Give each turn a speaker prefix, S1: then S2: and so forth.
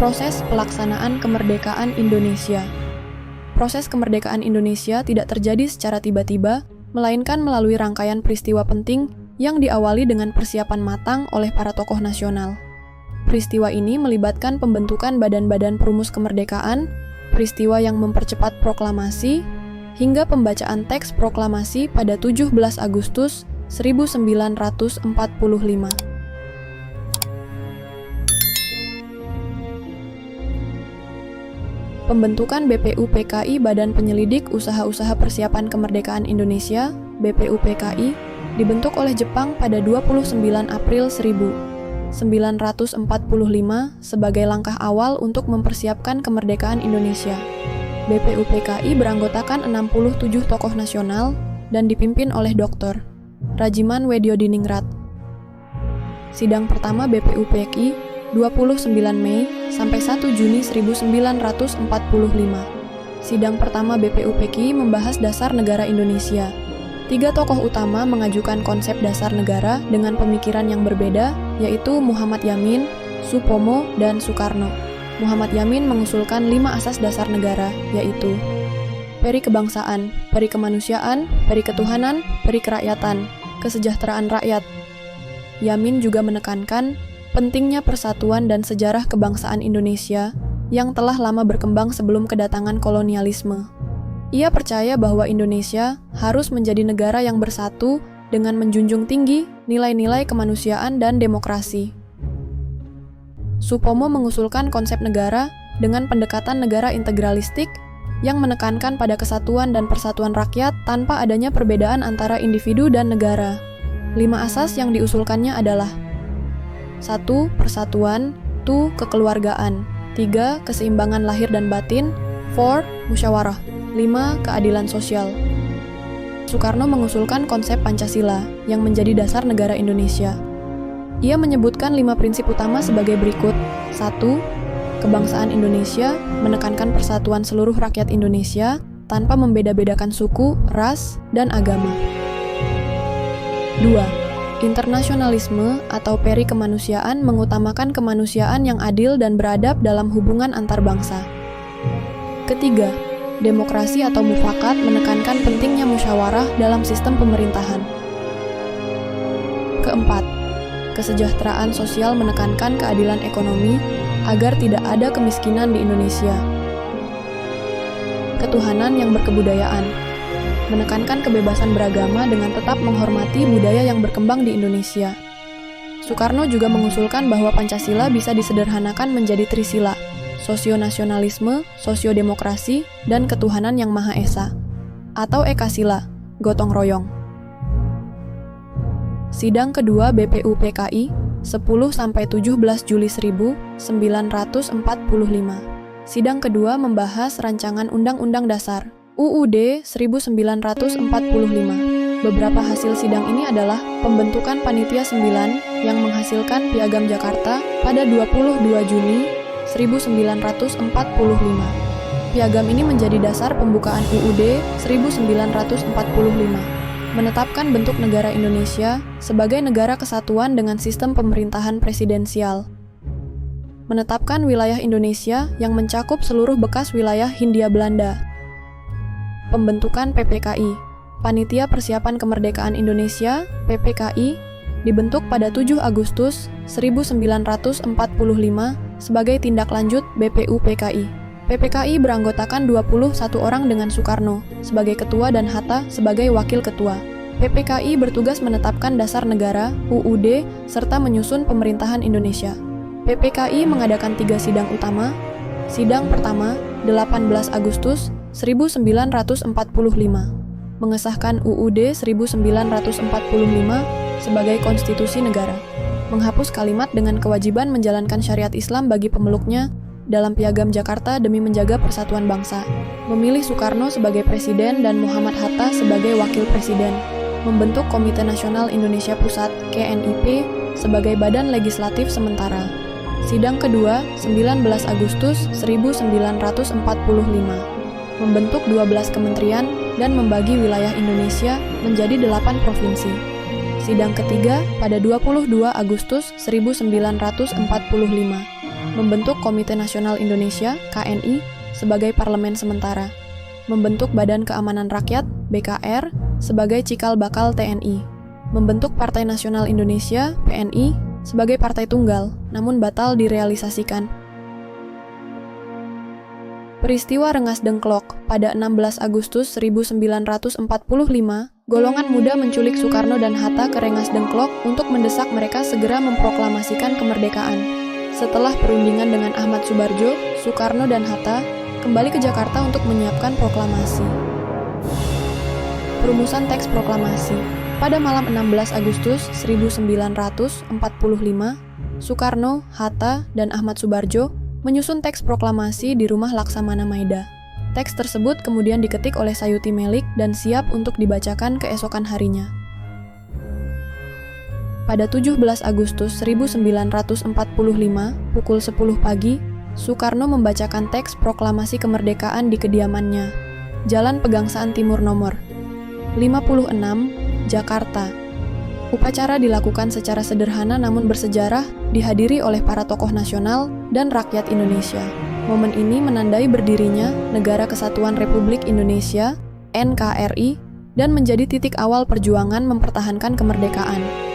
S1: Proses pelaksanaan kemerdekaan Indonesia. Proses kemerdekaan Indonesia tidak terjadi secara tiba-tiba, melainkan melalui rangkaian peristiwa penting yang diawali dengan persiapan matang oleh para tokoh nasional. Peristiwa ini melibatkan pembentukan badan-badan perumus kemerdekaan, peristiwa yang mempercepat proklamasi, hingga pembacaan teks proklamasi pada 17 Agustus 1945. Pembentukan BPUPKI Badan Penyelidik Usaha-Usaha Persiapan Kemerdekaan Indonesia, BPUPKI, dibentuk oleh Jepang pada 29 April 1945 sebagai langkah awal untuk mempersiapkan kemerdekaan Indonesia. BPUPKI beranggotakan 67 tokoh nasional dan dipimpin oleh Dr. Rajiman Wedyodiningrat. Sidang pertama BPUPKI 29 Mei sampai 1 Juni 1945. Sidang pertama BPUPKI membahas dasar negara Indonesia. 3 tokoh utama mengajukan konsep dasar negara dengan pemikiran yang berbeda, yaitu Muhammad Yamin, Supomo, dan Soekarno. Muhammad Yamin mengusulkan 5 asas dasar negara, yaitu peri kebangsaan, peri kemanusiaan, peri ketuhanan, peri kerakyatan, kesejahteraan rakyat. Yamin juga menekankan pentingnya persatuan dan sejarah kebangsaan Indonesia yang telah lama berkembang sebelum kedatangan kolonialisme. Ia percaya bahwa Indonesia harus menjadi negara yang bersatu dengan menjunjung tinggi nilai-nilai kemanusiaan dan demokrasi. Supomo mengusulkan konsep negara dengan pendekatan negara integralistik yang menekankan pada kesatuan dan persatuan rakyat tanpa adanya perbedaan antara individu dan negara. 5 asas yang diusulkannya adalah 1. Persatuan. 2. Kekeluargaan. 3. Keseimbangan lahir dan batin. 4. Musyawarah. 5. Keadilan sosial. Soekarno mengusulkan konsep Pancasila yang menjadi dasar negara Indonesia. Ia menyebutkan 5 prinsip utama sebagai berikut. 1. Kebangsaan Indonesia menekankan persatuan seluruh rakyat Indonesia tanpa membeda-bedakan suku, ras, dan agama. 2. Internasionalisme atau peri kemanusiaan mengutamakan kemanusiaan yang adil dan beradab dalam hubungan antar bangsa. Ketiga, demokrasi atau mufakat menekankan pentingnya musyawarah dalam sistem pemerintahan. Keempat, kesejahteraan sosial menekankan keadilan ekonomi agar tidak ada kemiskinan di Indonesia. Ketuhanan yang berkebudayaan menekankan kebebasan beragama dengan tetap menghormati budaya yang berkembang di Indonesia. Soekarno juga mengusulkan bahwa Pancasila bisa disederhanakan menjadi trisila, sosionasionalisme, sosiodemokrasi, dan ketuhanan yang Maha Esa, atau Ekasila, gotong royong. Sidang kedua BPUPKI 10-17 Juli 1945. Sidang kedua membahas rancangan Undang-Undang Dasar UUD 1945. Beberapa hasil sidang ini adalah pembentukan Panitia 9 yang menghasilkan Piagam Jakarta pada 22 Juni 1945. Piagam ini menjadi dasar pembukaan UUD 1945, menetapkan bentuk negara Indonesia sebagai negara kesatuan dengan sistem pemerintahan presidensial. Menetapkan wilayah Indonesia yang mencakup seluruh bekas wilayah Hindia Belanda. Pembentukan PPKI, Panitia Persiapan Kemerdekaan Indonesia, PPKI, dibentuk pada 7 Agustus 1945 sebagai tindak lanjut BPUPKI. PPKI beranggotakan 21 orang dengan Soekarno sebagai ketua dan Hatta sebagai wakil ketua. PPKI bertugas menetapkan dasar negara, UUD, serta menyusun pemerintahan Indonesia. PPKI mengadakan 3 sidang utama. Sidang pertama, 18 Agustus 1945, mengesahkan UUD 1945 sebagai konstitusi negara, menghapus kalimat dengan kewajiban menjalankan syariat Islam bagi pemeluknya dalam Piagam Jakarta demi menjaga persatuan bangsa, memilih Soekarno sebagai presiden dan Muhammad Hatta sebagai wakil presiden, membentuk Komite Nasional Indonesia Pusat (KNIP) sebagai badan legislatif sementara. Sidang kedua, 19 Agustus 1945, membentuk 12 kementerian dan membagi wilayah Indonesia menjadi 8 provinsi. Sidang ketiga pada 22 Agustus 1945, membentuk Komite Nasional Indonesia (KNI) sebagai parlemen sementara, membentuk Badan Keamanan Rakyat (BKR) sebagai cikal bakal TNI, membentuk Partai Nasional Indonesia (PNI) sebagai partai tunggal, namun batal direalisasikan. Peristiwa Rengas Dengklok pada 16 Agustus 1945, golongan muda menculik Soekarno dan Hatta ke Rengas Dengklok untuk mendesak mereka segera memproklamasikan kemerdekaan. Setelah perundingan dengan Ahmad Subarjo, Soekarno dan Hatta kembali ke Jakarta untuk menyiapkan proklamasi. Perumusan teks proklamasi. Pada malam 16 Agustus 1945, Soekarno, Hatta, dan Ahmad Subarjo menyusun teks proklamasi di rumah Laksamana Maida. Teks tersebut kemudian diketik oleh Sayuti Melik dan siap untuk dibacakan keesokan harinya. Pada 17 Agustus 1945, pukul 10 pagi, Soekarno membacakan teks proklamasi kemerdekaan di kediamannya, Jalan Pegangsaan Timur nomor 56, Jakarta. Upacara dilakukan secara sederhana namun bersejarah, dihadiri oleh para tokoh nasional dan rakyat Indonesia. Momen ini menandai berdirinya Negara Kesatuan Republik Indonesia, NKRI, dan menjadi titik awal perjuangan mempertahankan kemerdekaan.